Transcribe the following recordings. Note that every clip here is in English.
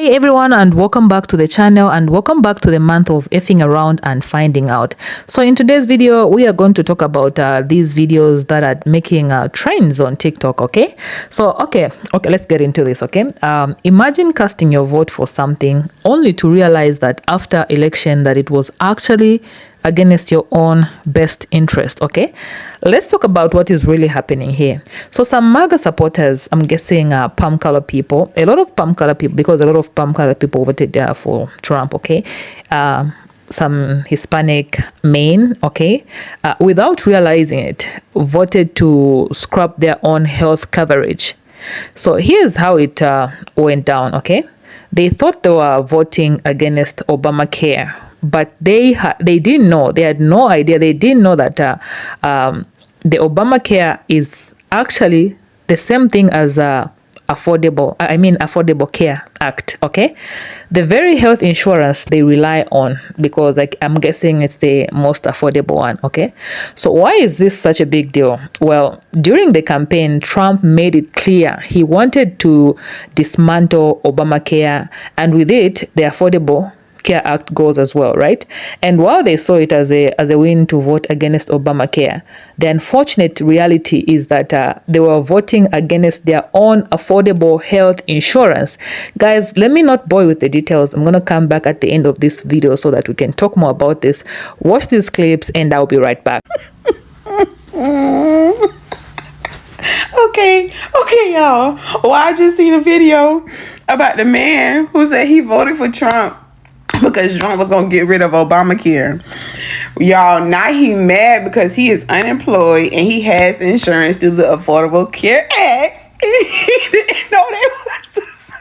Hey everyone, and welcome back to the channel, and welcome back to the month of effing around and finding out. So in today's video we are going to talk about these videos that are making trends on TikTok. Okay, let's get into this. Okay, imagine casting your vote for something only to realize that after election that it was actually against your own best interest. Okay, let's talk about what is really happening here. So some MAGA supporters, I'm guessing palm color people, a lot of palm color people, because a lot of palm color people voted for Trump. Okay, some Hispanic men, okay, without realizing it, voted to scrap their own health coverage. So here's how it went down. Okay, they thought they were voting against Obamacare, but they didn't know. They had no idea. They didn't know that the Obamacare is actually the same thing as Affordable Care Act. Okay, the very health insurance they rely on, because like I'm guessing it's the most affordable one. Okay, so why is this such a big deal? Well, during the campaign, Trump made it clear he wanted to dismantle Obamacare, and with it, the Affordable Care Act goes as well, right? And while they saw it as a win to vote against Obamacare, the unfortunate reality is that they were voting against their own affordable health insurance. Guys, let me not bore you with the details. I'm going to come back at the end of this video so that we can talk more about this. Watch these clips and I'll be right back. Okay, y'all. Well, I just seen a video about the man who said he voted for Trump because Trump was going to get rid of Obamacare. Y'all, now he mad because he is unemployed and he has insurance through the Affordable Care Act. He didn't know they was the same.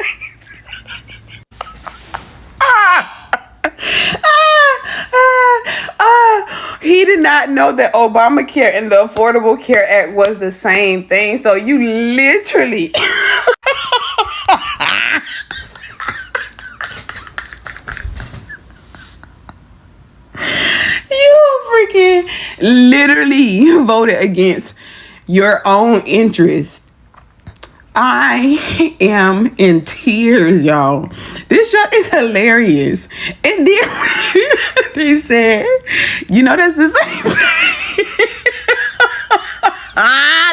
He did not know that Obamacare and the Affordable Care Act was the same thing. So you literally... freaking literally voted against your own interest. I am in tears, y'all. This show is hilarious. And then they said, you know, that's the same thing.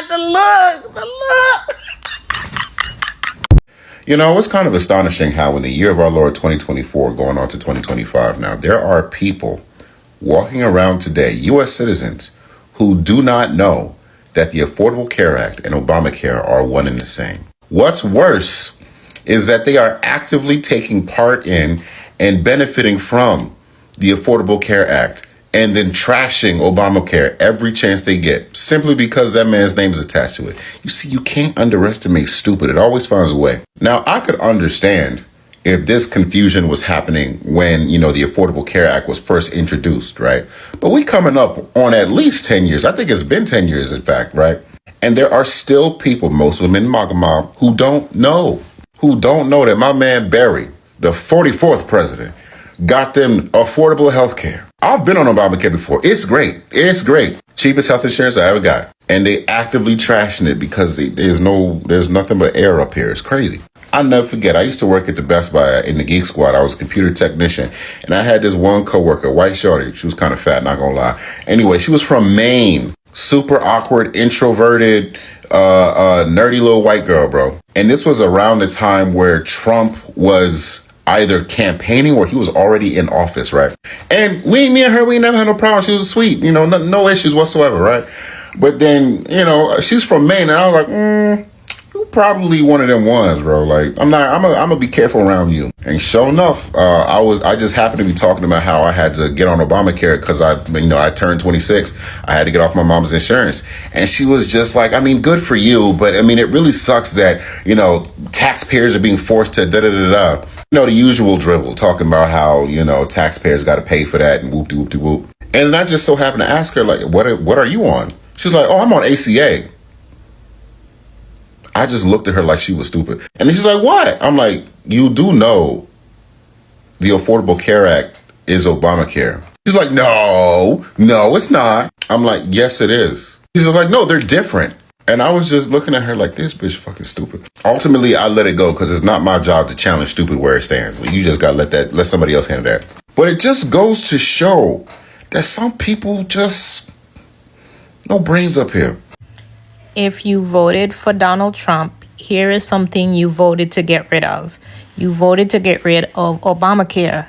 The look. You know, it's kind of astonishing how in the year of our Lord 2024 going on to 2025 now, there are people walking around today, U.S. citizens, who do not know that the Affordable Care Act and Obamacare are one and the same. What's worse is that they are actively taking part in and benefiting from the Affordable Care Act and then trashing Obamacare every chance they get, simply because that man's name is attached to it. You see, you can't underestimate stupid. It always finds a way. Now, I could understand if this confusion was happening when, you know, the Affordable Care Act was first introduced, right? But we coming up on at least 10 years. I think it's been 10 years, in fact, right? And there are still people, most of them in MAGA mob, who don't know that my man Barry, the 44th president, got them affordable health care. I've been on Obamacare before. It's great. It's great. Cheapest health insurance I ever got. And they actively trashing it because there's nothing but air up here. It's crazy. I'll never forget, I used to work at the Best Buy in the Geek Squad. I was a computer technician. And I had this one coworker, white shorty. She was kind of fat, not gonna lie. Anyway, she was from Maine. Super awkward, introverted, nerdy little white girl, bro. And this was around the time where Trump was either campaigning or he was already in office, right? And me and her, we never had no problem. She was sweet, you know, no issues whatsoever, right? But then, you know, she's from Maine, and I was like, you probably one of them ones, bro. Like, I'm gonna be careful around you. And sure enough, I just happened to be talking about how I had to get on Obamacare because I turned 26. I had to get off my mom's insurance. And she was just like, I mean, good for you, but I mean, it really sucks that, you know, taxpayers are being forced to da-da-da-da. You know, the usual dribble, talking about how, you know, taxpayers got to pay for that and whoop-de-whoop-de-whoop. And then I just so happened to ask her, like, what are you on? She's like, oh, I'm on ACA. I just looked at her like she was stupid. And then she's like, what? I'm like, you do know the Affordable Care Act is Obamacare. She's like, no, it's not. I'm like, yes, it is. She's like, no, they're different. And I was just looking at her like, this bitch fucking stupid. Ultimately, I let it go because it's not my job to challenge stupid where it stands. You just gotta let somebody else handle that. But it just goes to show that some people just no brains up here. If you voted for Donald Trump, here is something you voted to get rid of. You voted to get rid of Obamacare.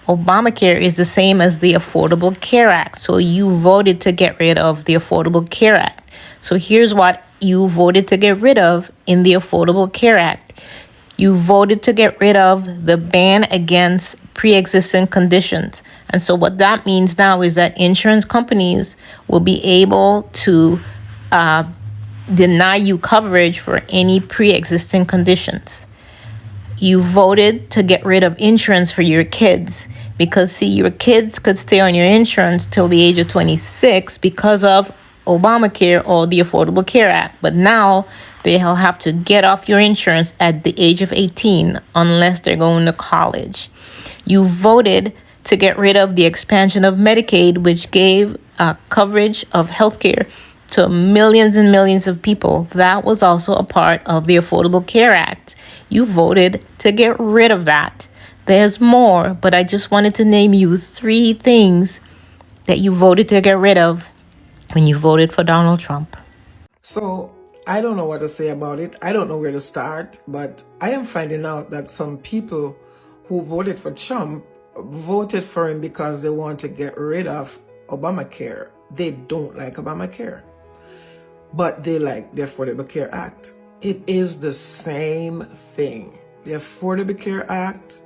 Obamacare is the same as the Affordable Care Act. So you voted to get rid of the Affordable Care Act. So here's what you voted to get rid of in the Affordable Care Act. You voted to get rid of the ban against pre-existing conditions. And so what that means now is that insurance companies will be able to deny you coverage for any pre-existing conditions. You voted to get rid of insurance for your kids because, see, your kids could stay on your insurance till the age of 26 because of Obamacare or the Affordable Care Act. But now they'll have to get off your insurance at the age of 18 unless they're going to college. You voted to get rid of the expansion of Medicaid, which gave coverage of healthcare to millions and millions of people. That was also a part of the Affordable Care Act. You voted to get rid of that. There's more, but I just wanted to name you 3 things that you voted to get rid of when you voted for Donald Trump. So I don't know what to say about it. I don't know where to start, but I am finding out that some people who voted for Trump voted for him because they want to get rid of Obamacare. They don't like Obamacare, but they like the Affordable Care Act. It is the same thing. The Affordable Care Act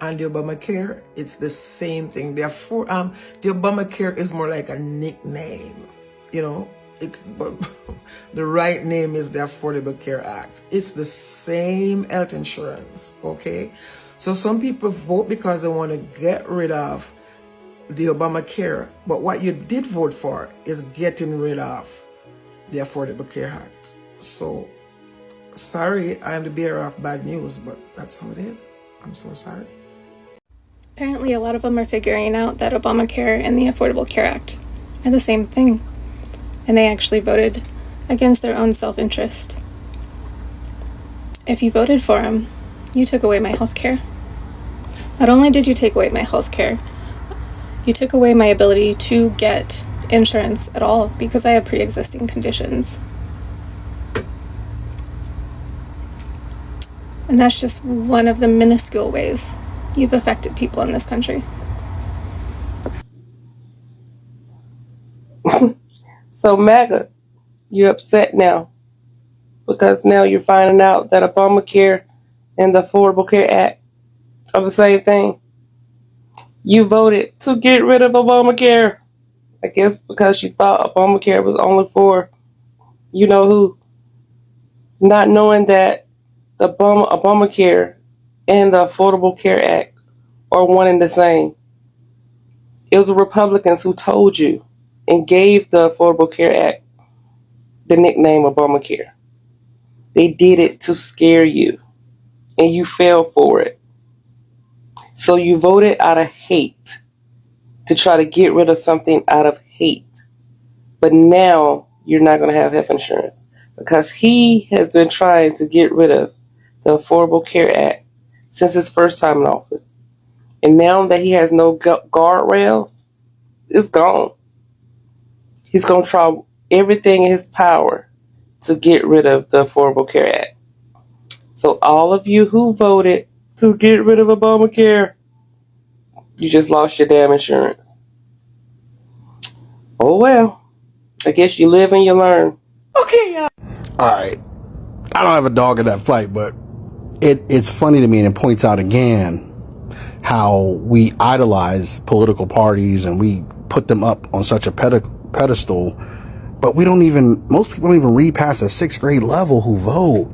and the Obamacare, it's the same thing. The Obamacare is more like a nickname, you know. But the right name is the Affordable Care Act. It's the same health insurance, okay? So some people vote because they want to get rid of the Obamacare, but what you did vote for is getting rid of the Affordable Care Act. So, sorry, I am the bearer of bad news, but that's how it is. I'm so sorry. Apparently, a lot of them are figuring out that Obamacare and the Affordable Care Act are the same thing, and they actually voted against their own self-interest. If you voted for him, you took away my health care. Not only did you take away my health care, you took away my ability to get insurance at all because I have pre-existing conditions. And that's just one of the minuscule ways you've affected people in this country. So MAGA, you're upset now because now you're finding out that Obamacare and the Affordable Care Act are the same thing. You voted to get rid of Obamacare, I guess because you thought Obamacare was only for you know who, not knowing that the Obamacare and the Affordable Care Act are one and the same. It was the Republicans who told you and gave the Affordable Care Act the nickname Obamacare. They did it to scare you, and you fell for it. So you voted out of hate to try to get rid of something out of hate. But now you're not going to have health insurance because he has been trying to get rid of the Affordable Care Act since his first time in office. And now that he has no guardrails, it's gone. He's going to try everything in his power to get rid of the Affordable Care Act. So all of you who voted to get rid of Obamacare, you just lost your damn insurance. Oh well, I guess you live and you learn. Okay, y'all. All right. I don't have a dog in that fight, but it's funny to me, and it points out again how we idolize political parties and we put them up on such a pedestal, but most people don't even read past a 6th grade level who vote.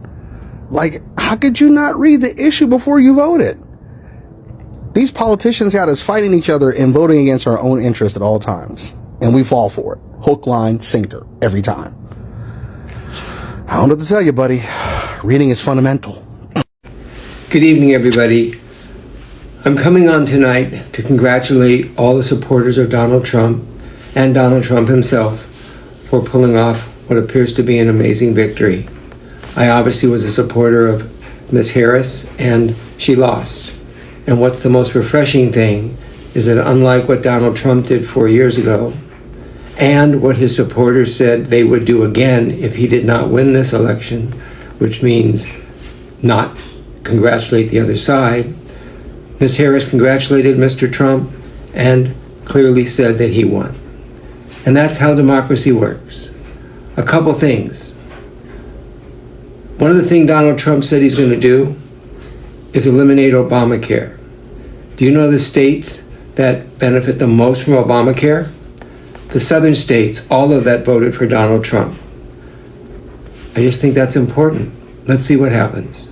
Like, how could you not read the issue before you voted? These politicians got us fighting each other and voting against our own interest at all times. And we fall for it. Hook, line, sinker, every time. I don't know what to tell you, buddy. Reading is fundamental. Good evening, everybody. I'm coming on tonight to congratulate all the supporters of Donald Trump and Donald Trump himself for pulling off what appears to be an amazing victory. I obviously was a supporter of Ms. Harris, and she lost. And what's the most refreshing thing is that unlike what Donald Trump did 4 years ago, and what his supporters said they would do again if he did not win this election, which means not congratulate the other side, Ms. Harris congratulated Mr. Trump and clearly said that he won. And that's how democracy works. A couple things. One of the things Donald Trump said he's going to do is eliminate Obamacare. Do you know the states that benefit the most from Obamacare? The southern states, all of that voted for Donald Trump. I just think that's important. Let's see what happens.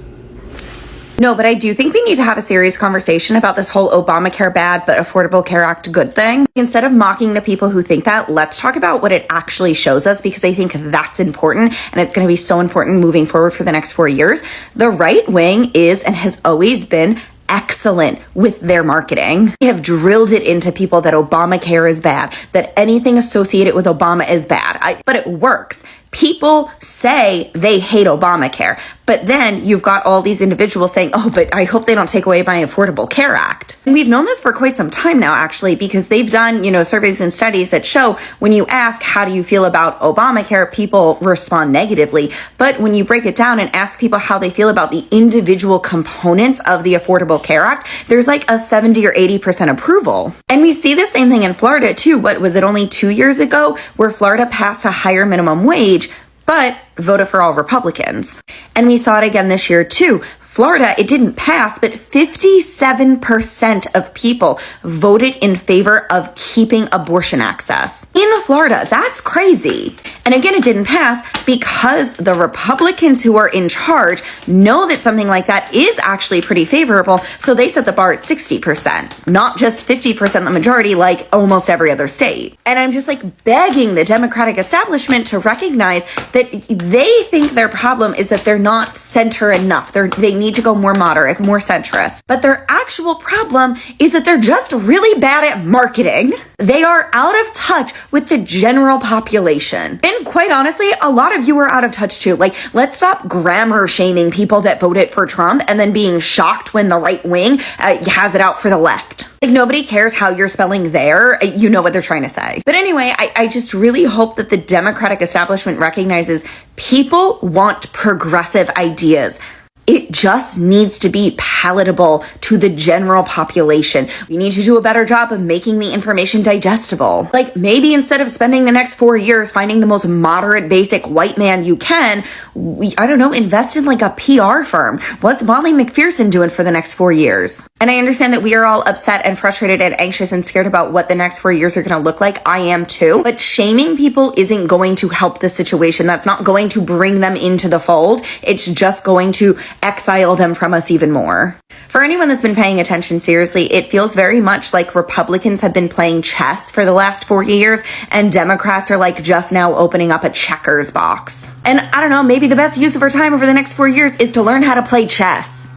No, but I do think we need to have a serious conversation about this whole Obamacare bad but Affordable Care Act good thing. Instead of mocking the people who think that, let's talk about what it actually shows us, because I think that's important, and it's going to be so important moving forward for the next 4 years. The right wing is and has always been excellent with their marketing. They have drilled it into people that Obamacare is bad, that anything associated with Obama is bad. But it works. People say they hate Obamacare, but then you've got all these individuals saying, oh, but I hope they don't take away my Affordable Care Act. And we've known this for quite some time now, actually, because they've done, surveys and studies that show when you ask, how do you feel about Obamacare, people respond negatively. But when you break it down and ask people how they feel about the individual components of the Affordable Care Act, there's like a 70 or 80% approval. And we see the same thing in Florida, too. What was it, only 2 years ago, where Florida passed a higher minimum wage, but voted for all Republicans. And we saw it again this year, too. Florida, it didn't pass, but 57% of people voted in favor of keeping abortion access. In Florida, that's crazy. And again, it didn't pass because the Republicans who are in charge know that something like that is actually pretty favorable, so they set the bar at 60%, not just 50% the majority like almost every other state. And I'm just begging the Democratic establishment to recognize that they think their problem is that they're not center enough. They need to go more moderate, more centrist. But their actual problem is that they're just really bad at marketing. They are out of touch with the general population. And quite honestly, a lot of you are out of touch too. Let's stop grammar shaming people that voted for Trump and then being shocked when the right wing has it out for the left. Nobody cares how you're spelling there. You know what they're trying to say. But anyway, I just really hope that the Democratic establishment recognizes people want progressive ideas. It just needs to be palatable to the general population. We need to do a better job of making the information digestible. Maybe instead of spending the next 4 years finding the most moderate, basic white man you can, invest in a PR firm. What's Molly McPherson doing for the next 4 years? And I understand that we are all upset and frustrated and anxious and scared about what the next 4 years are going to look like. I am too. But shaming people isn't going to help the situation. That's not going to bring them into the fold. It's just going to exile them from us even more. For anyone that's been paying attention seriously, it feels very much like Republicans have been playing chess for the last 4 years, and Democrats are just now opening up a checkers box. And I don't know, maybe the best use of our time over the next 4 years is to learn how to play chess.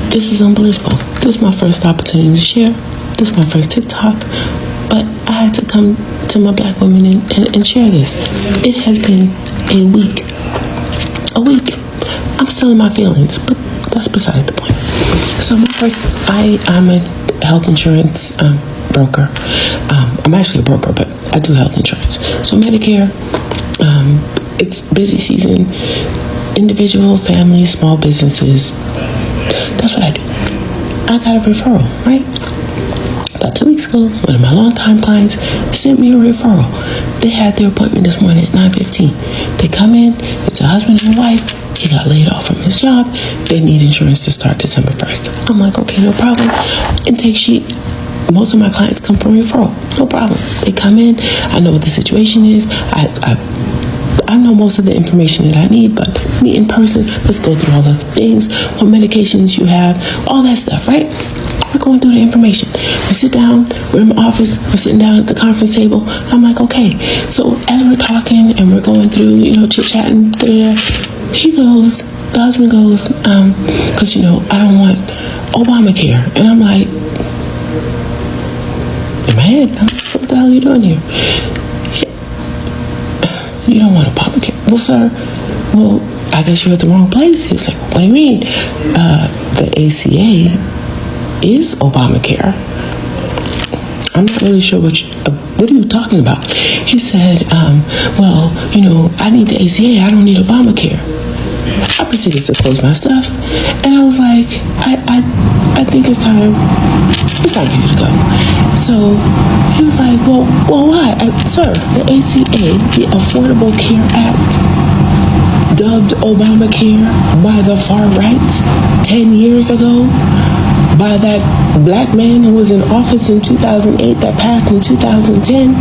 This is unbelievable. This is my first opportunity to share. This is my first TikTok. But I had to come to my black women and share this. It has been a week. I'm still in my feelings, but that's beside the point. So I'm a health insurance broker. I'm actually a broker, but I do health insurance. So Medicare, it's busy season. Individual, families, small businesses. That's what I do. I got a referral, right? About 2 weeks ago, one of my longtime clients sent me a referral. They had their appointment this morning at 9:15. They come in, it's a husband and wife. He got laid off from his job. They need insurance to start December 1st. I'm like, okay, no problem. Intake sheet. Most of my clients come from referral. No problem. They come in. I know what the situation is. I know most of the information that I need, but meet in person. Let's go through all the things, what medications you have, all that stuff, right? We're going through the information. We sit down, we're in my office, we're sitting down at the conference table. I'm like, okay. So as we're talking and we're going through, chit-chatting, the husband goes, because, I don't want Obamacare. And I'm like, in my head, what the hell are you doing here? you don't want Obamacare. Well, sir, well, I guess you're at the wrong place. He was like, what do you mean? The ACA is Obamacare. I'm not really sure what are you talking about? He said, well, you know, I need the ACA. I don't need Obamacare. I proceeded to close my stuff, and I was like, I think it's time for you to go. So he was like, well, why? Sir, the ACA, the Affordable Care Act, dubbed Obamacare by the far right 10 years ago, by that black man who was in office in 2008 that passed in 2010,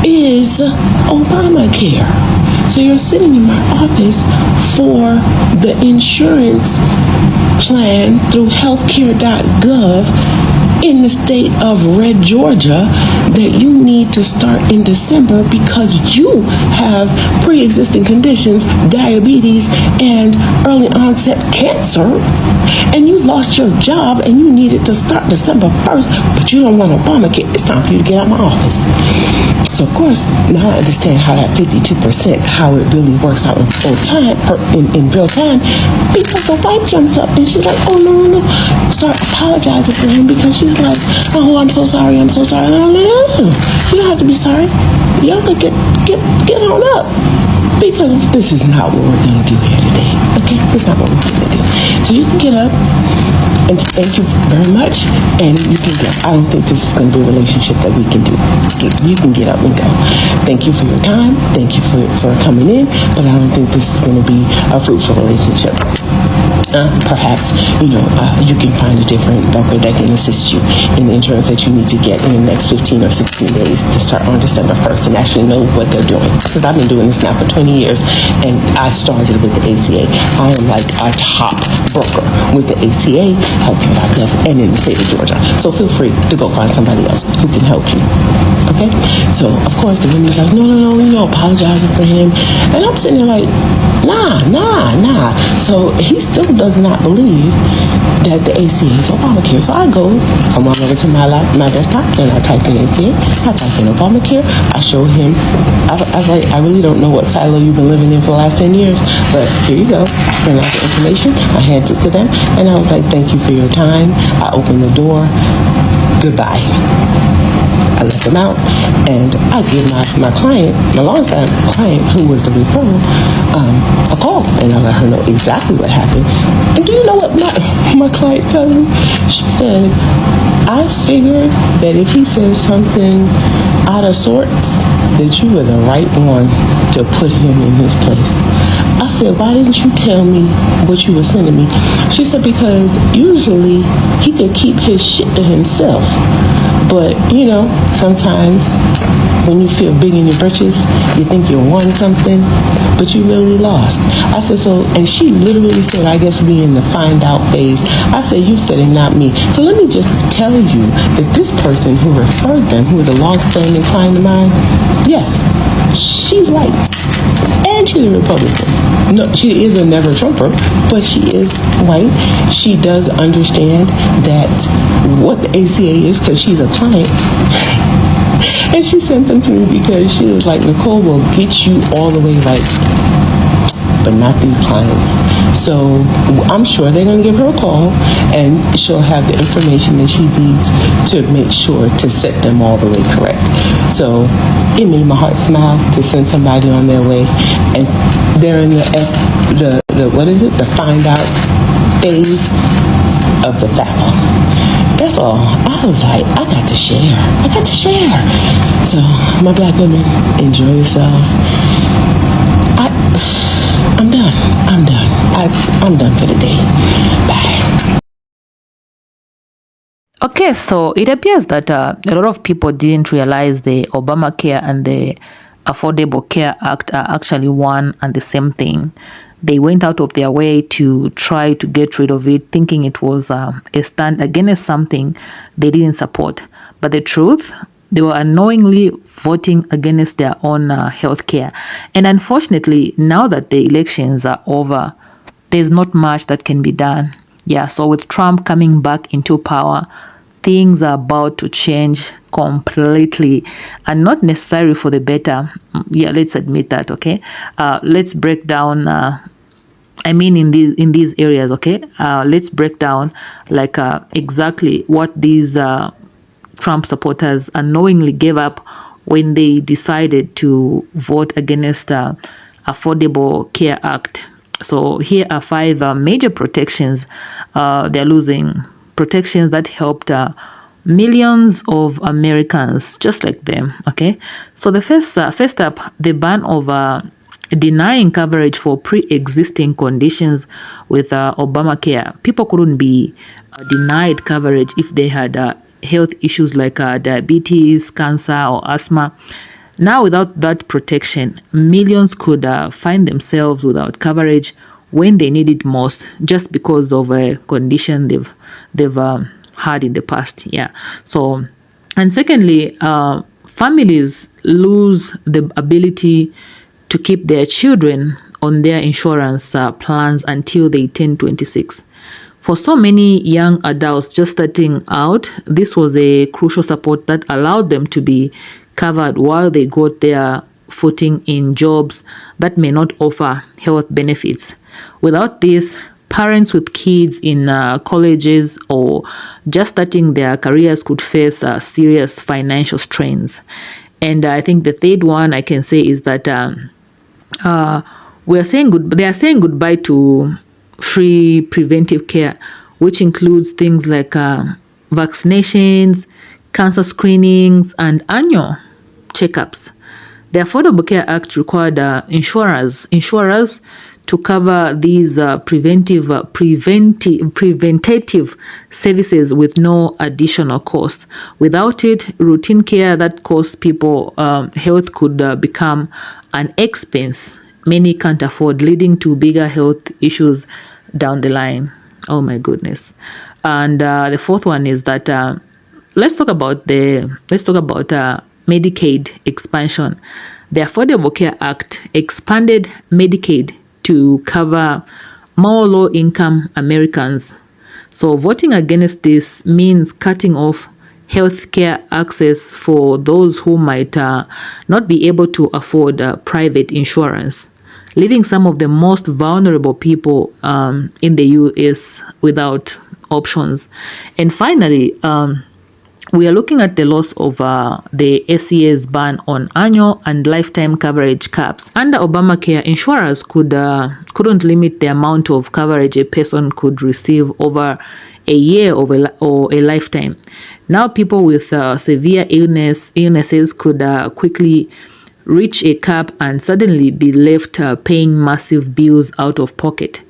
is Obamacare. So you're sitting in my office for the insurance plan through healthcare.gov in the state of Red Georgia that you need to start in December because you have pre-existing conditions, diabetes, and early onset cancer, and you lost your job and you needed to start December 1st, but you don't want Obamacare. It's time for you to get out of my office. So of course, now I understand how that 52%, how it really works out in full time, or in real time, because the wife jumps up and she's like, oh no, start apologizing for him because she's like, oh, I'm so sorry. No. You don't have to be sorry. Y'all could get on up. Because this is not what we're going to do here today. Okay? This is not what we're going to do. So you can get up, and thank you very much, and you can go. I don't think this is going to be a relationship that we can do. You can get up and go. Thank you for your time. Thank you for coming in, but I don't think this is going to be a fruitful relationship. Perhaps, you can find a different broker that can assist you in the insurance that you need to get in the next 15 or 16 days to start on December 1st and actually know what they're doing. Because I've been doing this now for 20 years, and I started with the ACA. I am like a top broker with the ACA, healthcare.gov, and in the state of Georgia. So feel free to go find somebody else who can help you. Okay? So, of course, the woman's like, no, apologizing for him. And I'm sitting there like, nah. So he still does not believe that the ACA is Obamacare. So I come on over to my desktop, and I type in ACA, I type in Obamacare, I show him, I was like, I really don't know what silo you've been living in for the last 10 years, but here you go. Bring out the information, I hand it to them, and I was like, thank you for your time. I opened the door, goodbye. I let them out, and I give my client, my longtime client, who was the referral, a call, and I let her know exactly what happened. And do you know what my client told me? She said, I figured that if he says something out of sorts, that you were the right one to put him in his place. I said, why didn't you tell me what you were sending me? She said, because usually he could keep his shit to himself. But, sometimes when you feel big in your britches, you think you won something, but you really lost. I said, and she literally said, I guess we in the find out phase. I said, you said it, not me. So let me just tell you that this person who referred them, who is a long-standing client of mine, yes, she's white. And she's a Republican. No, she is a never Trumper, but she is white. She does understand that what the ACA is because she's a client. And she sent them to me because she was like, Nicole will get you all the way right, but not these clients. So I'm sure they're going to give her a call, and she'll have the information that she needs to make sure to set them all the way correct. So it made my heart smile to send somebody on their way, and they're in the the find out phase of the FAFA. That's all. I was like, I got to share. So, my black women, enjoy yourselves. I'm done. I'm done for the day. Bye. Okay, so it appears that a lot of people didn't realize the Obamacare and the Affordable Care Act are actually one and the same thing. They went out of their way to try to get rid of it, thinking it was a stand against something they didn't support. But the truth, they were unknowingly voting against their own health care. And unfortunately, now that the elections are over, there's not much that can be done. Yeah, so with Trump coming back into power, things are about to change completely, and not necessarily for the better. Yeah, let's admit that. Okay, let's break down. In these areas. Okay, let's break down like exactly what these Trump supporters unknowingly gave up when they decided to vote against Affordable Care Act. So here are 5 major protections they're losing. Protections that helped millions of Americans just like them. Okay, so the first up, the ban of denying coverage for pre-existing conditions with Obamacare. People couldn't be denied coverage if they had health issues like diabetes, cancer, or asthma. Now, without that protection, millions could find themselves without coverage when they need it most, just because of a condition they've had in the past. Yeah. So, and secondly, families lose the ability to keep their children on their insurance plans until they turn 26. For so many young adults just starting out, this was a crucial support that allowed them to be covered while they got their footing in jobs that may not offer health benefits. Without this, parents with kids in colleges or just starting their careers could face serious financial strains. And I think the third one I can say is that they are saying goodbye to free preventive care, which includes things like vaccinations, cancer screenings, and annual checkups. The Affordable Care Act required insurers to cover these preventative services with no additional cost. Without it, routine care that costs people health could become an expense many can't afford, leading to bigger health issues down the line. Oh my goodness! And the fourth one is that let's talk about Medicaid expansion. The Affordable Care Act expanded Medicaid to cover more low-income Americans. So voting against this means cutting off healthcare access for those who might not be able to afford private insurance, leaving some of the most vulnerable people in the U.S. without options. And finally, we are looking at the loss of the ACA's ban on annual and lifetime coverage caps. Under Obamacare, insurers couldn't limit the amount of coverage a person could receive over a year or a lifetime. Now, people with severe illnesses could quickly reach a cap and suddenly be left paying massive bills out of pocket.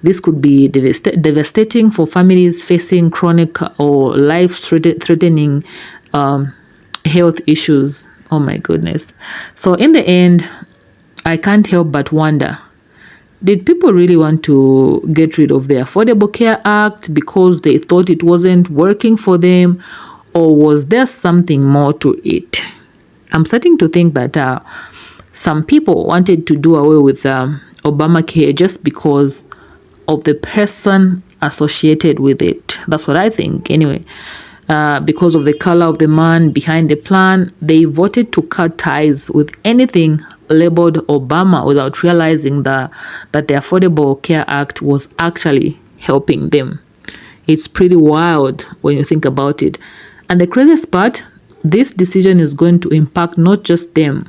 This could be devastating for families facing chronic or life-threatening health issues. Oh my goodness. So in the end, I can't help but wonder, did people really want to get rid of the Affordable Care Act because they thought it wasn't working for them, or was there something more to it? I'm starting to think that some people wanted to do away with Obamacare just because of the person associated with it. That's what I think anyway. Because of the color of the man behind the plan, they voted to cut ties with anything labeled Obama without realizing that the Affordable Care Act was actually helping them. It's pretty wild when you think about it. And the craziest part, this decision is going to impact not just them,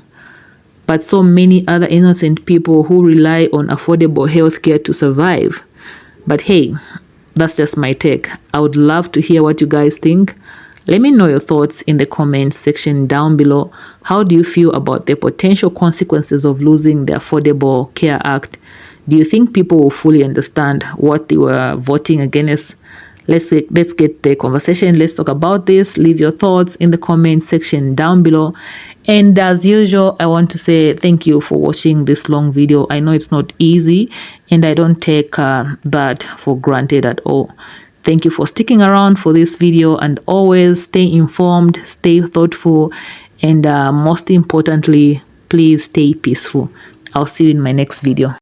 but so many other innocent people who rely on affordable health care to survive. But hey, that's just my take. I would love to hear what you guys think. Let me know your thoughts in the comments section down below. How do you feel about the potential consequences of losing the Affordable Care Act? Do you think people will fully understand what they were voting against? Let's get the conversation. Let's talk about this. Leave your thoughts in the comment section down below. And as usual, I want to say thank you for watching this long video. I know it's not easy, and I don't take that for granted at all. Thank you for sticking around for this video, and always stay informed, stay thoughtful, and most importantly, please stay peaceful. I'll see you in my next video.